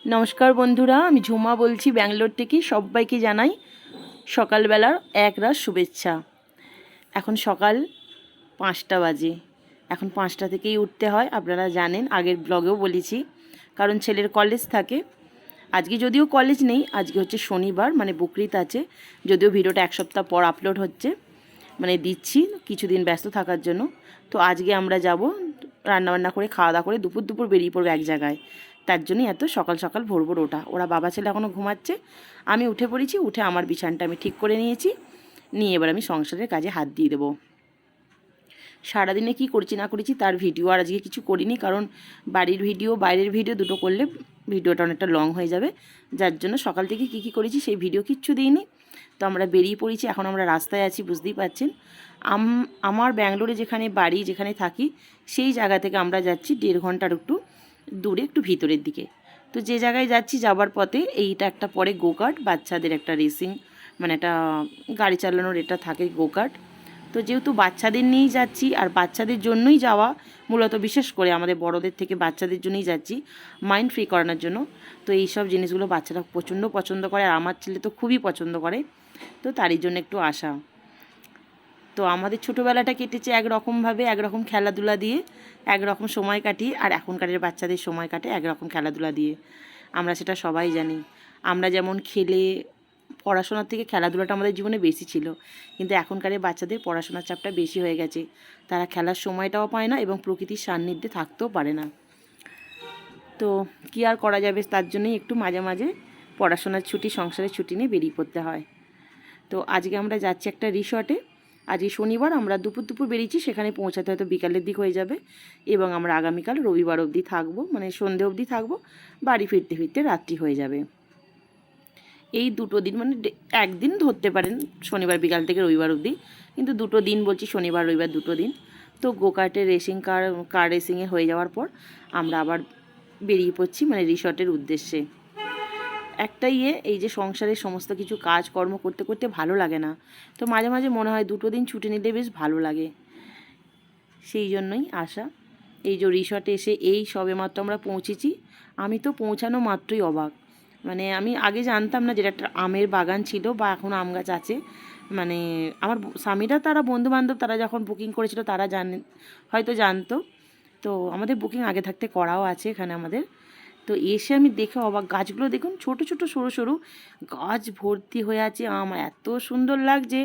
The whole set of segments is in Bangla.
नमस्कार बंधुरा आमी झुमा बोलছি ব্যাঙ্গালোর থেকে সবাইকে জানাই সকালবেলার একরাশ শুভেচ্ছা। এখন সকাল 5টা বাজে। এখন 5টা থেকেই উঠতে হয়, আপনারা জানেন, আগের ব্লগেও বলেছি, কারণ ছেলের কলেজ থাকে। আজকে যদিও কলেজ নেই, আজকে হচ্ছে শনিবার, মানে বকরিদ আছে, যদিও ভিডিওটা এক সপ্তাহ পর আপলোড হচ্ছে, মানে দিচ্ছি কিছুদিন ব্যস্ত থাকার জন্য। তো আজকে আমরা যাব রান্নাবান্না করে খাওয়া দাওয়া করে দুপুর বেরিয়ে পড়বো এক জায়গায়। তার জন্যই এত সকাল সকাল ভোর ভোর ওঠা। ওরা বাবা ছেলে এখনও ঘুমাচ্ছে, আমি উঠে পড়েছি। উঠে আমার বিছানটা আমি ঠিক করে নিয়েছি, নিয়ে এবার আমি সংসারের কাজে হাত দিয়ে দেবো। সারাদিনে কি করেছি না করেছি তার ভিডিও আর আজকে কিছু করিনি, কারণ বাড়ির ভিডিও বাইরের ভিডিও দুটো করলে ভিডিওটা অনেকটা লং হয়ে যাবে, যার জন্য সকাল থেকে কি করেছি সেই ভিডিও কিচ্ছু দিইনি। তো আমরা বেরিয়ে পড়েছি, এখন আমরা রাস্তায় আছি, বুঝতেই পারছেন। আমার ব্যাঙ্গালোরে যেখানে বাড়ি, যেখানে থাকি, সেই জায়গা থেকে আমরা যাচ্ছি 1.5 ঘন্টার একটু দূরে, একটু ভিতরের দিকে। তো যে জায়গায় যাচ্ছি যাবার পথে এইটা একটা পরে গোকার্ট, বাচ্চাদের একটা রেসিং, মানে একটা গাড়ি চালানোর এটা থাকে গোকার্ট। তো যেহেতু বাচ্চাদের নিয়েই যাচ্ছি, আর বাচ্চাদের জন্যই যাওয়া মূলত, বিশেষ করে আমাদের বড়দের থেকে বাচ্চাদের জন্যই যাচ্ছি, মাইন্ড ফ্রি করানোর জন্য। তো এই সব জিনিসগুলো বাচ্চারা প্রচণ্ড পছন্দ করে, আর আমার ছেলে তো খুবই পছন্দ করে, তো তারই জন্য একটু আসা। তো আমাদের ছোটোবেলাটা কেটেছে একরকমভাবে, একরকম খেলাধুলা দিয়ে, একরকম সময় কাটিয়ে, আর এখনকারের বাচ্চাদের সময় কাটে একরকম খেলাধুলা দিয়ে। আমরা সেটা সবাই জানি। আমরা যেমন খেলে, পড়াশোনার থেকে খেলাধুলাটা আমাদের জীবনে বেশি ছিল, কিন্তু এখনকারের বাচ্চাদের পড়াশোনার চাপটা বেশি হয়ে গেছে। তারা খেলার সময়টাও পায় না এবং প্রকৃতির সান্নিধ্যে থাকতেও পারে না। তো কী আর করা যাবে, তার জন্যই একটু মাঝে মাঝে পড়াশোনার ছুটি, সংসারের ছুটি নিয়ে বেরিয়ে পড়তে হয়। তো আজকে আমরা যাচ্ছি একটা রিসর্টে। আজকে শনিবার, আমরা দুপুর বেরিয়েছি, সেখানে পৌঁছাতে হয়তো বিকালের দিক হয়ে যাবে, এবং আমরা আগামীকাল রবিবার অবধি থাকবো, মানে সন্ধে অবধি থাকবো। বাড়ি ফিরতে ফিরতে রাত্রি হয়ে যাবে। এই 2 দিন, মানে একদিন ধরতে পারেন, শনিবার বিকাল থেকে রবিবার অবধি, কিন্তু 2 দিন বলছি, শনিবার রবিবার 2 দিন। তো গোকার্টের রেসিং কার রেসিংয়ে হয়ে যাওয়ার পর আমরা আবার বেরিয়ে পড়ছি, মানে রিসর্টের উদ্দেশ্যে। একটা এই যে সংসারের সমস্ত কিছু কাজকর্ম করতে করতে ভালো লাগে না, তো মাঝে মাঝে মনে হয় 2 দিন ছুটি নিলে বেশ ভালো লাগে, সেই জন্যই আসা। এই যে রিসর্টে এসে এই সবেমাত্র আমরা পৌঁছেছি। আমি তো পৌঁছানো মাত্রই অবাক, মানে আমি আগে জানতাম না যেটা একটা আমের বাগান ছিল বা এখন আম গাছ আছে। মানে আমার স্বামীরা, তারা বন্ধুবান্ধব, তারা যখন বুকিং করেছিল তারা হয়তো জানতো। তো আমাদের বুকিং আগে থাকতে করাও আছে এখানে আমাদের। তো এসে আমি দেখে অবাক, গাছগুলো দেখুন, ছোট ছোট সরু সরু গাছ ভর্তি হয়ে আছে আম, এত সুন্দর লাগছে।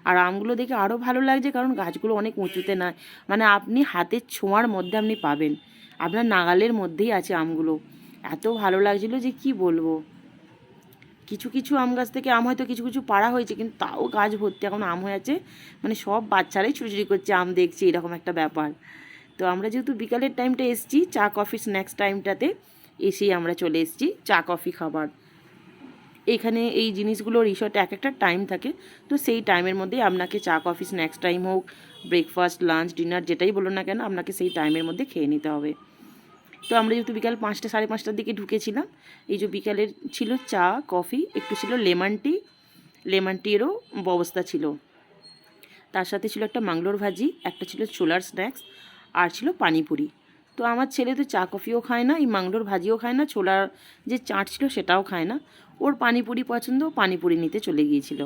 আর আমগুলো দেখে আরও ভালো লাগছে, কারণ গাছগুলো অনেক উঁচুতে নয়, মানে আপনি হাতের ছোঁয়ার মধ্যে আপনি পাবেন, আপনার নাগালের মধ্যেই আছে আমগুলো। এত ভালো লাগছিলো যে কি বলবো। কিছু কিছু আম গাছ থেকে আম হয়তো কিছু কিছু পাড়া হয়েছে, কিন্তু তাও গাছ ভর্তি এখন আম হয়ে আছে, মানে সব বাচ্চারাই চুরি করছে আম, দেখছে, এরকম একটা ব্যাপার। তো আমরা যেহেতু বিকালের টাইমটা এসেছি, চা কফি স্ন্যাক্স টাইমটাতে এসেই আমরা চলে এসেছি চা কফি খাবার। এখানে এই জিনিসগুলো রিসর্টে এক একটা টাইম থাকে, তো সেই টাইমের মধ্যেই আপনাকে চা কফি স্ন্যাক্স টাইম হোক, ব্রেকফাস্ট, লাঞ্চ, ডিনার, যেটাই বলুন না কেন, আপনাকে সেই টাইমের মধ্যে খেয়ে নিতে হবে। তো আমরা যেহেতু বিকাল 5টা, 5:30টার দিকে ঢুকেছিলাম, এই যে বিকালের ছিল চা কফি, একটু ছিল লেমন টিরও ব্যবস্থা ছিল, তার সাথে ছিল একটা মাংলোর ভাজি, একটা ছিল ছোলার স্ন্যাক্স, আর ছিল পানিপুরি। তো আমার ছেলে তো চা কফিও খায় না, এই মাংলোর ভাজিও খায় না, ছোলার যে চাট ছিল সেটাও খায় না, ওর পানিপুরি পছন্দ, পানিপুরি নিতে চলে গিয়েছিল।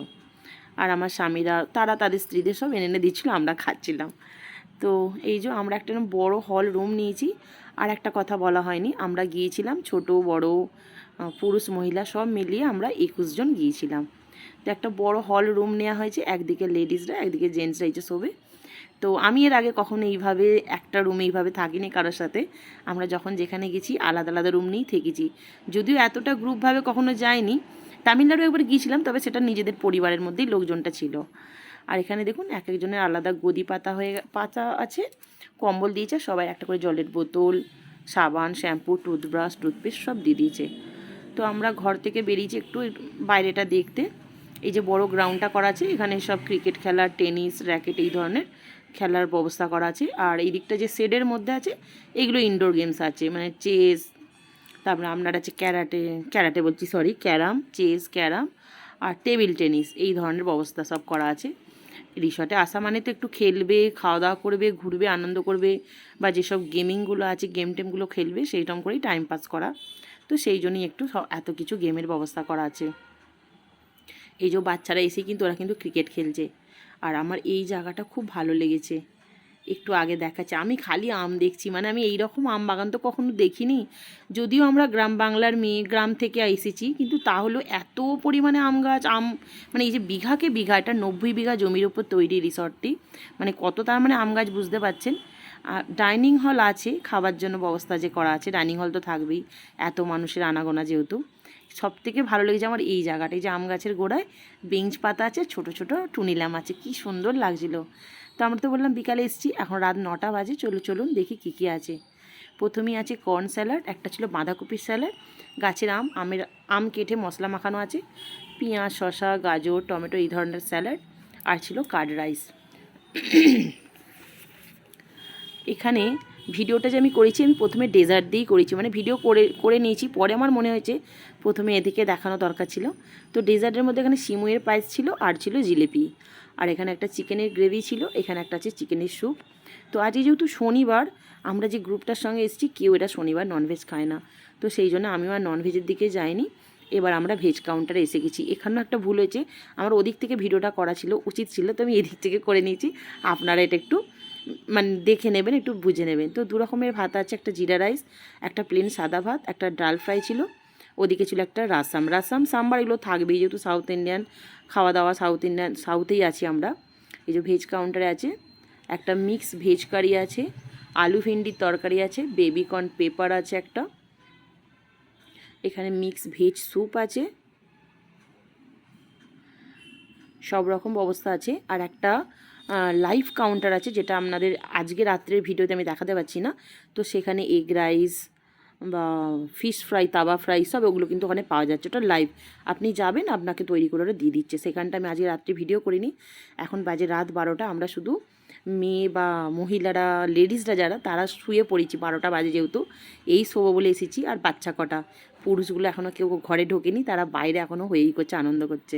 আর আমার স্বামীরা, তারা তাদের স্ত্রীদের সব এনে এনে দিচ্ছিলো, আমরা খাচ্ছিলাম। তো এই যে আমরা একটা বড় হল রুম নিয়েছি। আর একটা কথা বলা হয়নি, আমরা গিয়েছিলাম ছোট বড়, পুরুষ মহিলা সব মিলিয়ে আমরা 21 জন গিয়েছিলাম। তো একটা বড় হল রুম নেওয়া হয়েছে, একদিকে লেডিসরা, একদিকে জেন্টসরা এই যে শোবে। তো আমি এর আগে কখনো এইভাবে একটা রুমে এইভাবে থাকিনি কারোর সাথে। আমরা যখন যেখানে গেছি আলাদা আলাদা রুম নিয়েই থেকেছি, যদিও এতটা গ্রুপভাবে কখনো যাইনি। তামিলনাড়ু একবার গিয়েছিলাম, তবে সেটা নিজেদের পরিবারের মধ্যেই লোকজনটা ছিল। আর এখানে দেখুন এক একজনের আলাদা গদি পাতা আছে, কম্বল দিয়েছে, সবাই একটা করে জলের বোতল, সাবান, শ্যাম্পু, টুথব্রাশ, টুথপেস্ট সব দিয়ে দিয়েছে। তো আমরা ঘর থেকে বেরিয়েছি একটু বাইরেটা দেখতে। এই যে বড় গ্রাউন্ডটা করা আছে, এখানে সব ক্রিকেট খেলা, টেনিস, র্যাকেট, এই ধরনের খেলার ব্যবস্থা করা আছে। আর এই দিকটা যে শেডের মধ্যে আছে, এগুলো ইনডোর গেমস আছে, মানে চেস, তারপরে আপনার আছে ক্যারাম, চেস, ক্যারাম, আর টেবিল টেনিস, এই ধরনের ব্যবস্থা সব করা আছে। রিসর্টে আসা মানে তো একটু খেলবে, খাওয়া দাওয়া করবে, ঘুরবে, আনন্দ করবে, বা যেসব গেমিংগুলো আছে গেম টেমগুলো খেলবে, সেইরকম করেই টাইম পাস করা। তো তো সেই জন্যই একটু এত কিছু গেমের ব্যবস্থা করা আছে। এই যে বাচ্চারা এসে কিন্তু ওরা কিন্তু ক্রিকেট খেলছে। আর আমার এই জায়গাটা খুব ভালো লেগেছে, একটু আগে দেখাচ্ছে। আমি খালি আম দেখছি, মানে আমি এই রকম আম বাগান তো কখনো দেখিনি। যদিও আমরা গ্রাম বাংলার মেয়ে, গ্রাম থেকে এসেছি, কিন্তু তাহলেও এত পরিমাণে আম গাছ, মানে এই যে বিঘাকে বিঘা, এটা 90 বিঘা জমির ওপর তৈরি রিসর্টটি, মানে কত তার মানে আম গাছ বুঝতে পারছেন। ডাইনিং হল আছে, খাবার জন্য ব্যবস্থা যে করা আছে, ডাইনিং হল তো থাকবেই, এত মানুষের আনাগোনা যেহেতু। সব থেকে ভালো লেগেছে আমার এই জায়গাটা, এই যে আম গাছের গোড়ায় বেঞ্চ পাতা আছে, ছোট ছোট টুনি ল্যাম্প আছে, কি সুন্দর লাগছিল। তো আমরা তো বললাম বিকালে এসেছি, এখন রাত 9টা বাজে, চলুন দেখি কী কী আছে। প্রথমেই আছে কর্ন স্যালাড, একটা ছিল বাঁধাকপির স্যালাড, গাছের আম কেটে মশলা মাখানো আছে, পেঁয়াজ, শসা, গাজর, টমেটো, এই ধরনের স্যালাড, আর ছিল কার্ড রাইস। এখানে ভিডিওটা যে আমি করেছি, আমি প্রথমে ডেজার্ট দিয়েই করেছি, মানে ভিডিও করে নিয়েছি, পরে আমার মনে হয়েছে প্রথমে এদিকে দেখানো দরকার ছিল। তো ডেজার্টের মধ্যে এখানে সিমুইয়ের পায়েস ছিল, আর ছিল জিলিপি, আর এখানে একটা চিকেনের গ্রেভি ছিল, এখানে একটা আছে চিকেনের স্যুপ। তো আজকে যেহেতু শনিবার, আমরা যে গ্রুপটার সঙ্গে এসেছি কেউ এটা শনিবার ননভেজ খায় না, তো সেই জন্য আমিও আর ননভেজের দিকে যাইনি। এবার আমরা ভেজ কাউন্টারে এসে গেছি। এখানেও একটা ভুল হয়েছে, আমার ওদিক থেকে ভিডিওটা করা ছিল, উচিত ছিল, তো আমি এদিক থেকে করে নিয়েছি। আপনারা এটা একটু মানে দেখে নেবেন, একটু বুঝে নেবেন। তো 2 রকমের ভাত আছে, একটা জিরা রাইস, একটা প্লেন সাদা ভাত, একটা ডাল ফ্রাই ছিল, ওদিকে ছিল একটা রাসাম সাম্বার, এগুলো থাকবেই যেহেতু সাউথ ইন্ডিয়ান খাওয়া দাওয়া, সাউথেই আছি আমরা। এই যে ভেজ কাউন্টারে আছে একটা মিক্স ভেজ কারি আছে, আলু ভিন্ডির তরকারি আছে, বেবিকর্ন পেপার আছে একটা, এখানে মিক্স ভেজ স্যুপ আছে, সব রকম ব্যবস্থা আছে। আর একটা লাইভ কাউন্টার আছে, যেটা আপনাদের আজকে রাত্রের ভিডিওতে আমি দেখাতে পারছি না। তো সেখানে এগ রাইস বা ফিশ ফ্রাই, তাওয়া ফ্রাই, সব ওগুলো কিন্তু ওখানে পাওয়া যাচ্ছে, ওটা লাইভ, আপনি যাবেন আপনাকে তৈরি করে ওরা দিয়ে দিচ্ছে। সেখানটা আমি আজকে রাত্রে ভিডিও করিনি। এখন বাজে রাত 12টা, আমরা শুধু মেয়ে বা মহিলারা, লেডিসরা যারা, তারা শুয়ে পড়েছি, 12টা বাজে যেহেতু, এই শোবো বলে এসেছি। আর বাচ্চা কটা, পুরুষগুলো এখনও কেউ ঘরে ঢোকেনি, তারা বাইরে এখনও হয়েই করছে, আনন্দ করছে,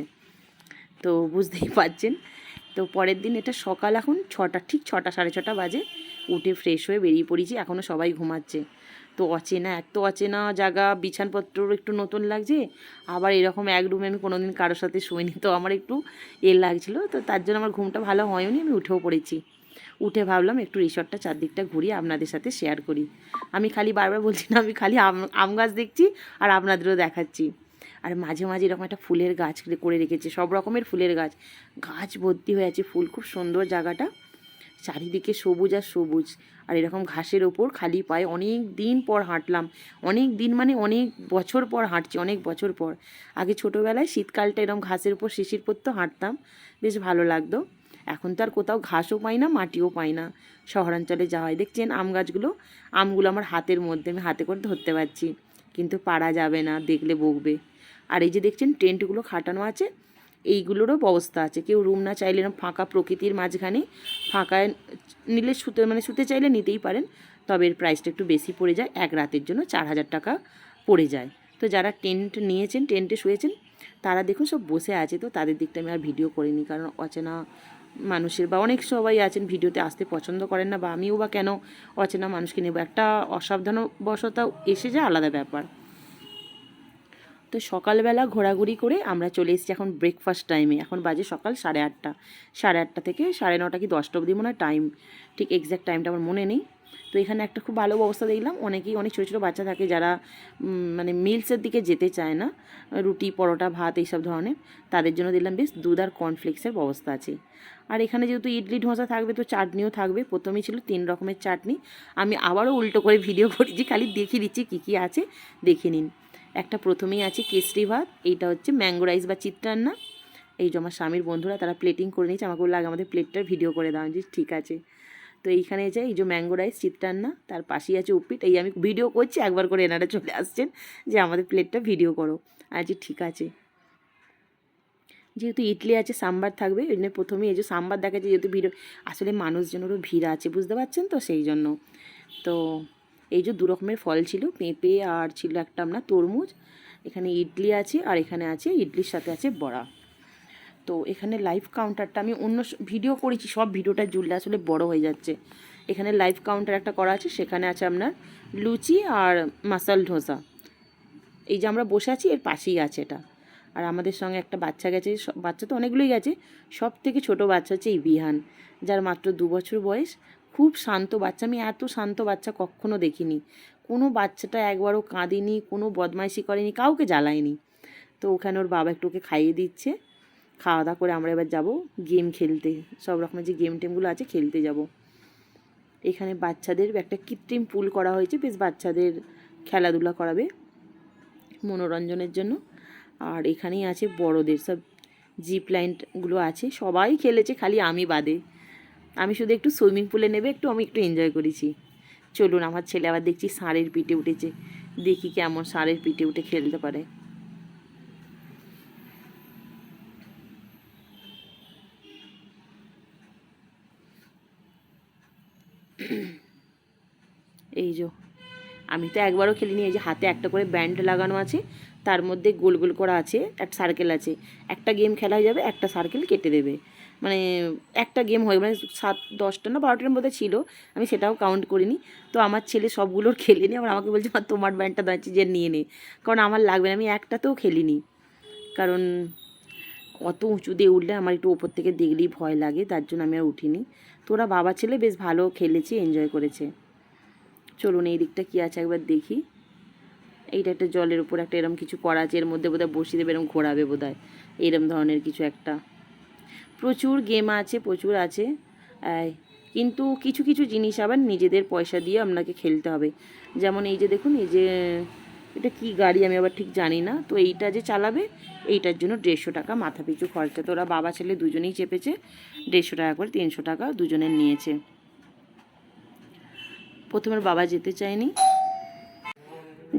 তো বুঝতেই পারছেন। তো পরের দিন এটা সকাল, এখন 6টা, ঠিক 6টা, 6:30 বাজে, উঠে ফ্রেশ হয়ে বেরিয়ে পড়েছি, এখনও সবাই ঘুমাচ্ছে। তো অচেনা, এত অচেনা জায়গা, বিছানপত্রও একটু নতুন লাগছে, আবার এরকম এক রুমে আমি কোনো দিন কারোর সাথে শুইনি, তো আমার একটু লাগছিলো, তো তার জন্য আমার ঘুমটা ভালো হয়নি, আমি উঠেও পড়েছি। উঠে ভাবলাম একটু রিসর্টটা চারদিকটা ঘুরিয়ে আপনাদের সাথে শেয়ার করি। আমি খালি বারবার বলছি না, আমি খালি আম গাছ দেখছি আর আপনাদেরও দেখাচ্ছি। আর মাঝে মাঝে এরকম একটা ফুলের গাছ করে রেখেছে, সব রকমের ফুলের গাছ ভর্তি হয়ে আছে ফুল, খুব সুন্দর জায়গাটা, চারিদিকে সবুজ আর সবুজ। আর এরকম ঘাসের ওপর খালি পায়ে অনেক দিন পর হাঁটলাম, অনেক দিন মানে অনেক বছর পর হাঁটছি, অনেক বছর পর। আগে ছোটোবেলায় শীতকালটা এরকম ঘাসের ওপর শিশির পড়তো, হাঁটতাম, বেশ ভালো লাগতো। এখন তো আর কোথাও ঘাসও পাই না, মাটিও পাই না, শহরাঞ্চলে যাওয়া হয়। দেখছেন আমগুলো আমার হাতের মধ্যে, আমি হাতে করে ধরতে পারছি, কিন্তু পারা যাবে না, দেখলে বকবে। আর এই যে দেখছেন টেন্টগুলো খাটানো আছে, এইগুলোরও ব্যবস্থা আছে, কেউ রুম না চাইলে ফাঁকা প্রকৃতির মাঝখানে ফাঁকায় নিলে শুতে চাইলে নিতেই পারেন, তবে এর প্রাইসটা একটু বেশি পড়ে যায়, এক রাতের জন্য 4000 টাকা পড়ে যায়। তো যারা টেন্ট নিয়েছেন, টেন্টে শুয়েছেন, তারা দেখুন সব বসে আছে, তো তাদের দিকটা আমি আর ভিডিও করিনি, কারণ অচেনা মানুষের বা অনেক সবাই আছেন ভিডিওতে আসতে পছন্দ করেন না, বা আমিও বা কেন অচেনা মানুষকে নেব, একটা অসাবধানবশত এসে যায়, আলাদা ব্যাপার। তো সকালবেলা ঘোরাঘুরি করে আমরা চলে এসেছি এখন ব্রেকফাস্ট টাইমে, এখন বাজে সকাল 8:30, 8:30 থেকে 9:30 কি 10টা অবধি মনে হয় টাইম, ঠিক এক্স্যাক্ট টাইমটা আমার মনে নেই। তো এখানে একটা খুব ভালো ব্যবস্থা দেখলাম, অনেক ছোটো ছোটো বাচ্চা থাকে যারা মানে মিলসের দিকে যেতে চায় না, রুটি পরোটা ভাত এইসব ধরনের, তাদের জন্য দেখলাম বেশ দুধ আর কর্নফ্লেক্সের ব্যবস্থা আছে। আর এখানে যেহেতু ইডলি ধোসা থাকবে, তো চাটনিও থাকবে, প্রথমেই ছিল 3 রকমের চাটনি, আমি আবারও উল্টো করে ভিডিও করেছি, খালি দেখিয়ে দিচ্ছি কী কী আছে, দেখে নিন। একটা প্রথমেই আছে কেসরি ভাত, এইটা হচ্ছে ম্যাঙ্গো রাইস বা চিত্রান্না। এই যে আমার স্বামীর বন্ধুরা তারা প্লেটিং করে নিয়েছে, আমাকে বললো আগে আমাদের প্লেটটার ভিডিও করে দাও, যে ঠিক আছে। তো এইখানে যে এই যে ম্যাঙ্গো রাইস চিত্রান্না, তার পাশেই আছে উপপিট, এই আমি ভিডিও করছি, একবার করে এনারা চলে আসছেন যে আমাদের প্লেটটা ভিডিও করো, আর যে ঠিক আছে। যেহেতু ইডলি আছে, সাম্বার থাকবে, ওই জন্য প্রথমেই এই যে সাম্বার দেখাচ্ছে, যেহেতু ভিড়, আসলে মানুষজনেরও ভিড় আছে, বুঝতে পারছেন তো, সেই জন্য। তো এই যে 2 রকমের ফল ছিল, পেঁপে আর ছিল একটা আপনার তরমুজ। এখানে ইডলি আছে, আর এখানে আছে ইডলির সাথে আছে বড়া। তো এখানে লাইভ কাউন্টারটা আমি অন্য ভিডিও করেছি, সব ভিডিওটা জুড়লে আসলে বড় হয়ে যাচ্ছে। এখানে লাইভ কাউন্টার একটা করা আছে, সেখানে আছে আপনার লুচি আর মাসাল ধোসা, এই যে আমরা বসে আছি এর পাশেই আছে এটা। আর আমাদের সঙ্গে একটা বাচ্চা গেছে, বাচ্চা তো অনেকগুলোই গেছে, সব থেকে ছোটো বাচ্চা হচ্ছে এই বিহান, যার মাত্র 2 বছর বয়স। খুব শান্ত বাচ্চা, আমি এত শান্ত বাচ্চা কখনো দেখিনি। কোনো বাচ্চাটা একবারও কাঁদেনি, কোনো বদমাইশি করেনি, কাউকে জ্বালায়নি। তো ওখানে ওর বাবা একটু ওকে খাইয়ে দিচ্ছে। খাওয়া দাওয়া করে আমরা এবার যাব গেম খেলতে, সব রকমের যে গেম টেমগুলো আছে খেলতে যাব। এখানে বাচ্চাদের একটা কৃত্রিম পুল করা হয়েছে, বেশ বাচ্চাদের খেলাধুলা করাবে মনোরঞ্জনের জন্য। আর এখানেই আছে বড়দের সব জিপ লাইনগুলো আছে, সবাই খেলেছে খালি আমি বাদে। আমি শুধু একটু সুইমিং পুলে নেবে একটু, আমি একটু এনজয় করেছি। চলুন, আমার ছেলে আবার দেখছি ষাঁড়ের পিঠে উঠেছে, দেখি কেমন ষাঁড়ের পিঠে উঠে খেলতে পারে। এই যে আমি তো একবারও খেলিনি। এই যে হাতে একটা করে ব্যান্ড লাগানো আছে, তার মধ্যে গোল গোল করা আছে, একটা সার্কেল আছে, একটা গেম খেলা হয়ে যাবে, একটা সার্কেল কেটে দেবে। মানে একটা গেম হয়, মানে 7-10টা না 12টার মধ্যে ছিল, আমি সেটাও কাউন্ট করিনি। তো আমার ছেলে সবগুলোর খেলে নি, আবার আমাকে বলছে তোমার ব্যান্ডটা দাঁড়াচ্ছি যে নিয়ে নে, কারণ আমার লাগবে না, আমি একটাতেও খেলিনি। কারণ অত উঁচু দিয়ে উঠলে আমার একটু ওপর থেকে দেখলেই ভয় লাগে, তার জন্য আমি আর উঠিনি। তো ওরা বাবা ছেলে বেশ ভালো খেলেছে, এনজয় করেছে। চলুন এই দিকটা কী আছে একবার দেখি। এইটা একটা জলের উপর একটা এরম কিছু করা আছে, এর মধ্যে বোধহয় বসিয়ে দেবে, এরম ঘোরাবে বোধহয়, এরম ধরনের কিছু একটা। প্রচুর গেম আছে, প্রচুর আছে, কিন্তু কিছু কিছু জিনিস আবার নিজেদের পয়সা দিয়ে আপনাকে খেলতে হবে। যেমন এই যে দেখুন, এই যে এটা কি গাড়ি আমি আবার ঠিক জানি না, তো এইটা যে চালাবে এইটার জন্য 150 টাকা মাথা পিছু খরচা। তো ওরা বাবা ছেলে দুজনেই চেপেছে, 150 টাকা করে 300 টাকা দুজনের নিয়েছে। প্রথমে বাবা যেতে চায়নি,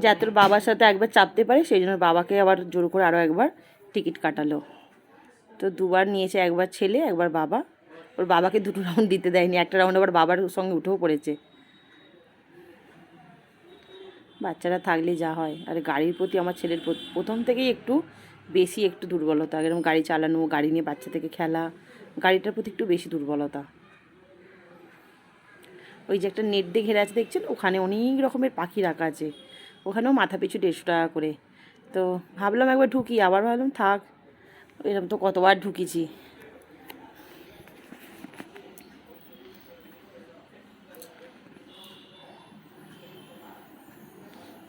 যাতে ওর বাবার সাথে একবার চাপতে পারে, সেই জন্য বাবাকে আবার জোর করে আরও একবার টিকিট কাটালো। তো দুবার নিয়েছে, একবার ছেলে একবার বাবা। ওর বাবাকে 2টো রাউন্ড দিতে দেয়নি, একটা রাউন্ড আবার বাবার সঙ্গে উঠেও পড়েছে। বাচ্চারা থাকলে যা হয়। আর গাড়ির প্রতি আমার ছেলের প্রথম থেকেই একটু বেশি একটু দুর্বলতা, এরকম গাড়ি চালানো, গাড়ি নিয়ে বাচ্চা থেকে খেলা, গাড়িটার প্রতি একটু বেশি দুর্বলতা। ওই যে একটা নেট দিয়ে ঘেরা আছে দেখছেন, ওখানে অনেক রকমের পাখি রাখা আছে, ওখানেও মাথা পিছু 150 টাকা করে। তো ভাবলাম একবার ঢুকি, আবার ভাবলাম থাক, এরকম তো কতবার ঢুকিছি।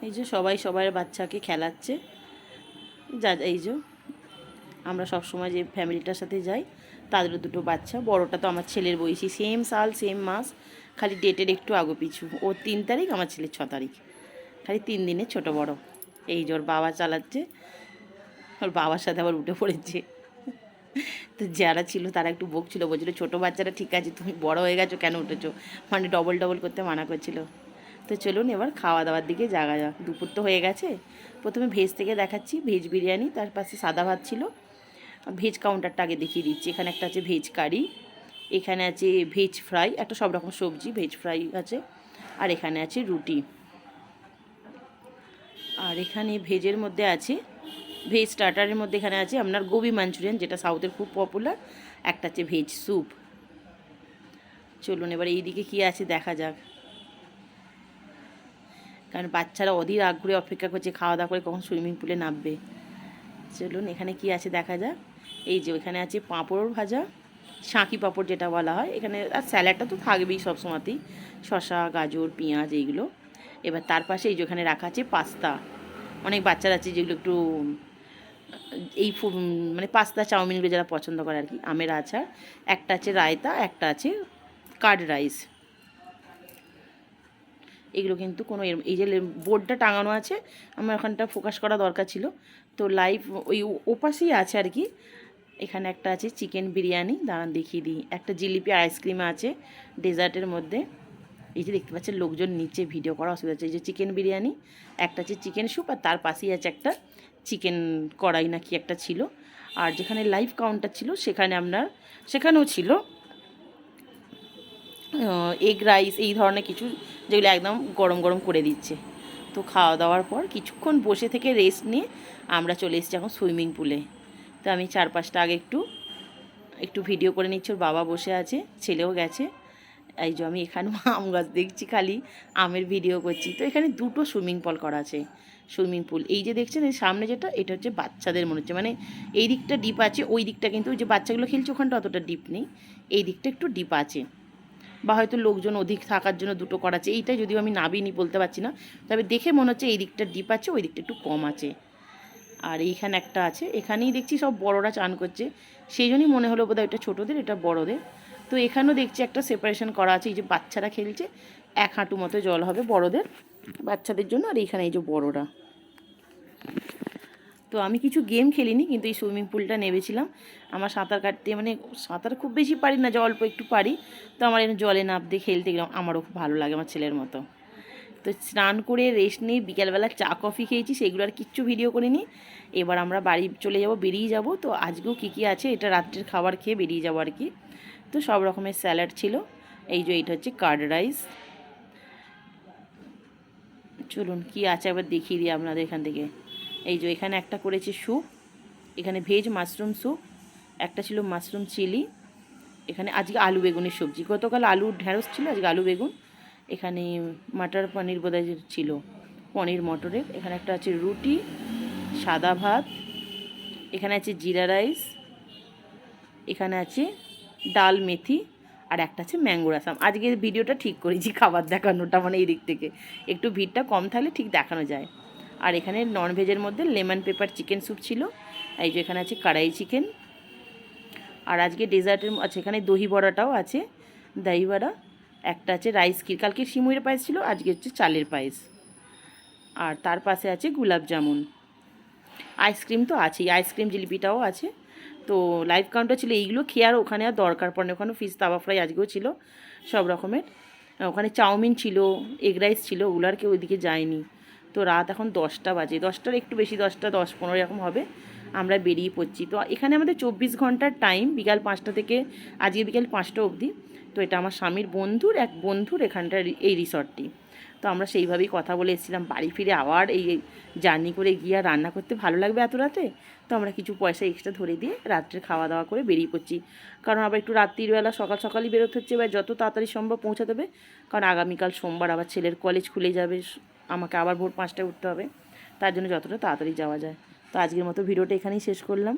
এই যে সবাই সবার বাচ্চাকে খেলাচ্ছে, এই যে আমরা সবসময় যে ফ্যামিলিটার সাথে যাই তাদেরও 2টো বাচ্চা। বড়টা তো আমার ছেলের বয়সী, সেম সাল সেম মাস, খালি ডেটের একটু আগু পিছু। ও 3 তারিখ, আমার ছেলের 6 তারিখ, খালি 3 দিনের ছোটো বড়। এই যে ওর বাবা চালাচ্ছে, ওর বাবার সাথে আবার উঠে পড়েছে। তো যারা ছিল তারা একটু বকছিল, বলছিল ছোটো বাচ্চারা ঠিক আছে, তুমি বড় হয়ে গেছো কেন উঠেছো, মানে ডবল ডবল করতে মানা করছিল। তো চলুন এবার খাওয়া দাওয়ার দিকে যাওয়া যাক। দুপুর তো হয়ে গেছে। প্রথমে ভেজ থেকে দেখাচ্ছি, ভেজ বিরিয়ানি, তার পাশে সাদা ভাত ছিল। ভেজ কাউন্টারটা আগে দেখিয়ে দিচ্ছি। এখানে একটা আছে ভেজ কারি, এখানে আছে ভেজ ফ্রাই, একটা সব রকম সবজি ভেজ ফ্রাই আছে, আর এখানে আছে রুটি। আর এখানে ভেজের মধ্যে আছে, ভেজ স্টার্টারের মধ্যে এখানে আছে আপনার গোবি মাঞ্চুরিয়ান, যেটা সাউথের খুব পপুলার, একটা আছে ভেজ স্যুপ। চলুন এবার এই দিকে কী আছে দেখা যাক, কারণ বাচ্চারা অধীর আগ্রহে অপেক্ষা করছে খাওয়া দাওয়া করে কখন সুইমিং পুলে নামবে। চলুন এখানে কি আছে দেখা যাক। এই যে ওখানে আছে পাঁপড় ভাজা, শাঁকি পাঁপড় যেটা বলা হয় এখানে, আর স্যালাডটা তো থাকবেই সবসময়তেই, শসা গাজর পেঁয়াজ এইগুলো। এবার তার পাশে এই যে ওখানে রাখা আছে পাস্তা, অনেক বাচ্চারা আছে যেগুলো একটু এই মানে পাস্তা চাউমিনগুলো যারা পছন্দ করে আর কি। আমের আচার, একটা আছে রায়তা, একটা আছে কার্ড রাইস। এগুলো কিন্তু কোনো এই যে বোর্ডটা টাঙানো আছে, আমার ওখানটা ফোকাস করা দরকার ছিল, তো লাইভ ওই ওপাশেই আছে আর কি। এখানে একটা আছে চিকেন বিরিয়ানি, দাঁড়ান দেখিয়ে দিই, একটা জিলিপি আইসক্রিম আছে ডেজার্টের মধ্যে। এই যে দেখতে পাচ্ছেন লোকজন নিচে, ভিডিও করা অসুবিধা হচ্ছে। এই যে চিকেন বিরিয়ানি, একটা আছে চিকেন স্যুপ, আর তার পাশেই আছে একটা চিকেন কড়াই না কি একটা ছিল। আর যেখানে লাইভ কাউন্টার ছিল সেখানেও ছিল এগ রাইস, এই ধরনের কিছু, যেগুলো একদম গরম গরম করে দিচ্ছে। তো খাওয়া দাওয়ার পর কিছুক্ষণ বসে থেকে রেস্ট নিয়ে আমরা চলে এসেছি এখন সুইমিং পুলে। তো আমি 4-5টা আগে একটু ভিডিও করে নিচ্ছি, ওর বাবা বসে আছে, ছেলেও গেছে। এই যে আমি এখানেও আম গাছ দেখছি, খালি আমের ভিডিও করছি। তো এখানে দুটো সুইমিং পুল করা আছে, সুইমিং পুল। এই যে দেখছেন এই সামনে যেটা, এটা হচ্ছে বাচ্চাদের মনে হচ্ছে, মানে এই দিকটা ডিপ আছে, ওই দিকটা কিন্তু ওই যে বাচ্চাগুলো খেলছে ওখানটা অতটা ডিপ নেই, এই দিকটা একটু ডিপ আছে, বা হয়তো লোকজন অধিক থাকার জন্য দুটো করা আছে। এইটাই যদিও আমি নাবিনি বলতে পারছি না, তবে দেখে মনে হচ্ছে এই দিকটা ডিপ আছে, ওই দিকটা একটু কম আছে। আর এইখানে একটা আছে, এখানেই দেখছি সব বড়রা চান করছে, সেই জন্যই মনে হলো বোধহয় এটা ছোটোদের, এটা বড়দের। তো এখানেও দেখছি একটা সেপারেশন করা আছে, এই যে বাচ্চারা খেলছে, 1 হাঁটু মতো জল হবে বড়দের, বাচ্চাদের জন্য, আর এইখানে এই যে বড়রা। তো আমি কিছু গেম খেলিনি, কিন্তু এই সুইমিং পুলটা নেমেছিলাম। আমার সাঁতার কাটতে, মানে সাঁতার খুব বেশি পারি না, অল্প একটু পারি। তো আমার এখানে জলে নামতে খেলতে গেলাম, আমারও খুব ভালো লাগে, আমার ছেলের মতো। তো স্নান করে রেস্ট নিয়ে বিকালবেলা চা কফি খেয়েছি, সেগুলো আর কিচ্ছু ভিডিও করিনি। এবার আমরা বাড়ি চলে যাব, বেরিয়ে যাব। তো আজকেও কী কী আছে, এটা রাত্রের খাবার খেয়ে বেরিয়ে যাবো আর কি। তো সব রকমের স্যালাড ছিল, এই যে এইটা হচ্ছে কার্ড রাইস। চলুন কী আছে একবার দেখিয়ে দিই আপনাদের এখান থেকে। এই যে এখানে একটা করেছে স্যুপ, এখানে ভেজ মাশরুম স্যুপ, একটা ছিল মাশরুম চিলি, এখানে আজকে আলু বেগুনের সবজি, গতকাল আলু ঢ্যাঁড়স ছিল, আজকে আলু বেগুন। এখানে মাটার পনির বোধহয় ছিল, পনির মটরের। এখানে একটা আছে রুটি, সাদা ভাত, এখানে আছে জিরা রাইস, এখানে আছে ডাল মেথি, আর একটা আছে ম্যাঙ্গো রাসাম। আজকে ভিডিওটা ঠিক করেছি খাবার দেখানোটা, মানে এই দিক থেকে একটু ভিড়টা কম থাকলে ঠিক দেখানো যায়। আর এখানে ননভেজের মধ্যে লেমন পেপার চিকেন স্যুপ ছিল, এই যে এখানে আছে কড়াই চিকেন। আর আজকে ডেজার্টের আছে, এখানে দহি বড়াটাও আছে, দহি বড়া। একটা আছে রাইস ক্ষীর, কালকে সিমুইয়ের পায়েস ছিল, আজকে হচ্ছে চালের পায়েস। আর তার পাশে আছে গোলাপ জামুন, আইসক্রিম তো আছেই, আইসক্রিম জিলিপিটাও আছে। তো লাইভ কাউন্টার ছিল, এইগুলো খেয়ে আর ওখানে আর দরকার পড়ে না। ওখানে ফিশ তাওয়া ফ্রাই আজকেও ছিল, সব রকমের। ওখানে চাউমিন ছিল, এগ রাইস ছিল, ওগুলো আর কেউ ওইদিকে যায়নি। তো রাত এখন 10টা বাজে, 10টার একটু বেশি, 10টা 10-15 এরকম হবে, আমরা বেরিয়ে পড়ছি। তো এখানে আমাদের 24 ঘন্টার টাইম, বিকাল 5টা থেকে আজকে বিকাল 5টা অবধি। তো এটা আমার স্বামীর বন্ধুর এক বন্ধুর এখানটার এই রিসর্টটি। তো আমরা সেইভাবেই কথা বলে এসেছিলাম, বাড়ি ফিরে আবার এই জার্নি করে গিয়ে আর রান্না করতে ভালো লাগবে এত রাতে। তো আমরা কিছু পয়সা এক্সট্রা ধরে দিয়ে রাত্রে খাওয়া দাওয়া করে বেরিয়ে পড়ছি, কারণ আবার একটু রাত্রিবেলা সকাল সকালই বেরোতে হচ্ছে, এবার যত তাড়াতাড়ি সম্ভব পৌঁছাতে হবে, কারণ আগামীকাল সোমবার আবার ছেলের কলেজ খুলে যাবে, আমাকে আবার ভোর 5টায় উঠতে হবে, তার জন্য যতটা তাড়াতাড়ি যাওয়া যায়। তো আজকের মতো ভিডিওটা এখানেই শেষ করলাম।